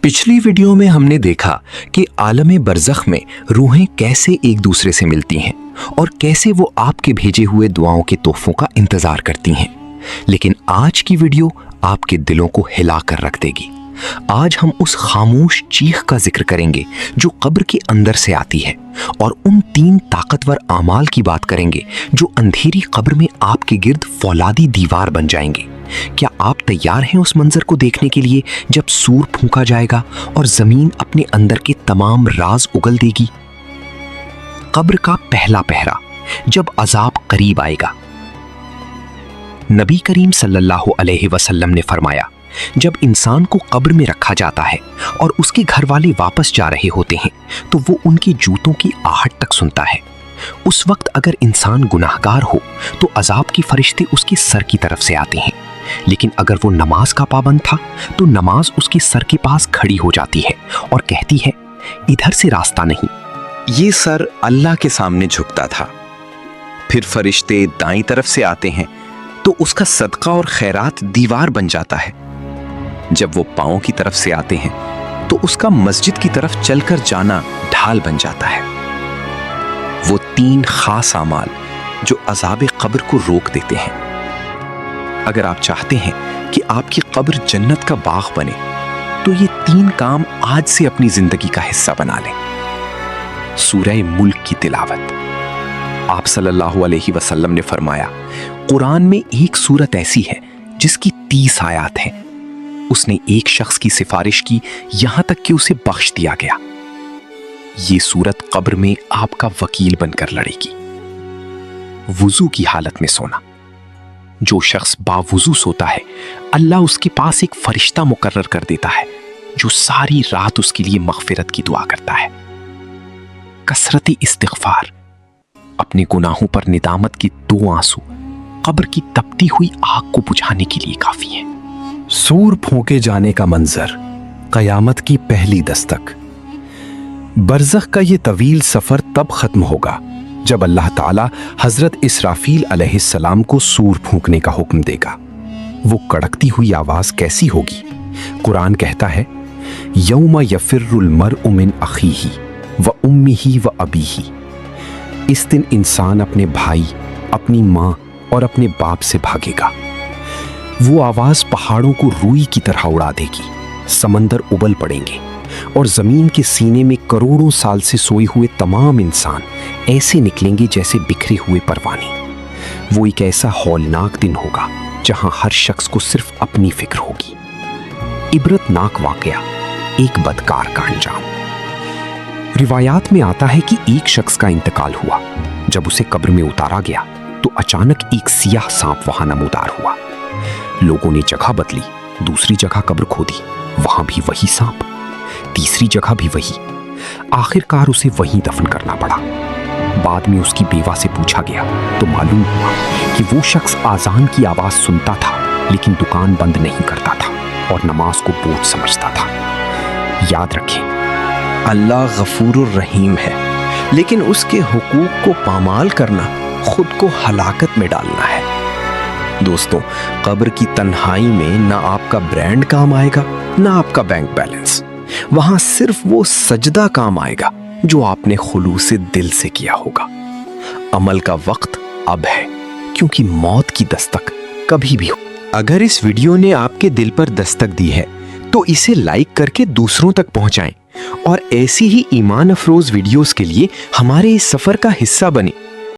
पिछली वीडियो में हमने देखा कि आलम बरज़ख में रूहें कैसे एक दूसरे से मिलती हैं और कैसे वो आपके भेजे हुए दुआओं के तोहफों का इंतजार करती हैं। लेकिन आज की वीडियो आपके दिलों को हिला कर रख देगी। आज हम उस खामोश चीख का जिक्र करेंगे जो कब्र के अंदर से आती है और उन 3 ताकतवर आमाल की बात करेंगे जो अंधेरी कब्र में आपके गिर्द फौलादी दीवार बन जाएंगे। क्या आप तैयार हैं उस मंजर को देखने के लिए जब सूर फूंका जाएगा और जमीन अपने अंदर के तमाम राज उगल देगी? कब्र का पहला पहरा, जब अजाब करीब आएगा। नबी करीम सल्लल्लाहु अलैहि वसल्लम ने फरमाया, जब इंसान को कब्र में रखा जाता है और उसके घर वाले वापस जा रहे होते हैं तो वो उनके जूतों की आहट तक सुनता है। उस वक्त अगर इंसान गुनाहगार हो तो अजाब के फरिश्ते उसके सर की तरफ से आते हैं, लेकिन अगर वो नमाज का पाबंद था तो नमाज उसके सर के पास खड़ी हो जाती है और कहती है, इधर से रास्ता नहीं। ये सर अल्लाह के सामने झुकता था। फिर फरिश्ते दाईं तरफ से आते हैं तो उसका सदका और खैरात दीवार बन जाता है। जब वो पांव की तरफ से आते हैं तो उसका मस्जिद की तरफ चलकर जाना ढाल बन जाता है। वो 3 खास आमाल जो अजाब कब्र को रोक देते हैं। अगर आप चाहते हैं कि आपकी कब्र जन्नत का बाग बने तो ये 3 काम आज से अपनी जिंदगी का हिस्सा बना लें। सूरह मुल्क की तिलावत। आप सल्लल्लाहु अलैहि वसल्लम ने फरमाया, कुरान में एक सूरत ऐसी है जिसकी 30 आयात हैं। उसने एक शख्स की सिफारिश की यहां तक कि उसे बख्श दिया गया। ये सूरत कब्र में आपका वकील बनकर लड़ेगी। वुजू की हालत में सोना। जो शख्स बावुजू सोता है, अल्लाह उसके पास एक फरिश्ता मुकर्रर कर देता है जो सारी रात उसके लिए मगफिरत की दुआ करता है। कसरती इस्तिग़फ़ार। अपने गुनाहों पर निदामत के 2 आंसू कब्र की तपती हुई आग को बुझाने के लिए काफी है। सूर फूंके जाने का मंजर, कयामत की पहली दस्तक। बरज़ख का ये तवील सफर तब खत्म होगा जब अल्लाह ताला हजरत इसराफील अलैहिस्सलाम को सूर फूंकने का हुक्म देगा। वो कड़कती हुई आवाज कैसी होगी? कुरान कहता है, यौम यफिर्रुल मर्उ मिन अखीही व उम्मिही व अबीही। इस दिन इंसान अपने भाई, अपनी मां और अपने बाप से भागेगा। वो आवाज पहाड़ों को रुई की तरह उड़ा देगी। समंदर उबल पड़ेंगे और जमीन के सीने में करोड़ों साल से सोए हुए तमाम इंसान ऐसे निकलेंगे जैसे बिखरे हुए परवाने। वो एक ऐसा हौलनाक दिन होगा जहां हर शख्स को सिर्फ अपनी फिक्र होगी। इबरतनाक वाकया, एक बदकार का अंजाम। रिवायात में आता है कि एक शख्स का इंतकाल हुआ। जब उसे कब्र में उतारा गया तो अचानक एक सियाह सांप वहां नमूदार हुआ। लोगों ने जगह बदली, दूसरी जगह कब्र खोदी, वहां भी वही सांप, तीसरी जगह भी वही। आखिरकार उसे वहीं दफन करना पड़ा। बाद में उसकी बेवा से पूछा गया तो मालूम हुआ कि वो शख्स आजान की आवाज सुनता था लेकिन दुकान बंद नहीं करता था और नमाज को बोझ समझता था। याद रखें, अल्लाह गफूरुर रहीम है, लेकिन उसके हुकूक को पामाल करना खुद को हलाकत में डालना है। दोस्तों, कब्र की तन्हाई में ना आपका ब्रांड काम आएगा ना आपका बैंक बैलेंस। वहां सिर्फ वो सजदा काम आएगा जो आपने खुलूसे दिल से किया होगा। अमल का वक्त अब है, क्योंकि मौत की दस्तक कभी भी हो। अगर इस वीडियो ने आपके दिल पर दस्तक दी है तो इसे लाइक करके दूसरों तक पहुंचाएं और ऐसी ही ईमान अफरोज वीडियोस के लिए हमारे इस सफर का हिस्सा बने।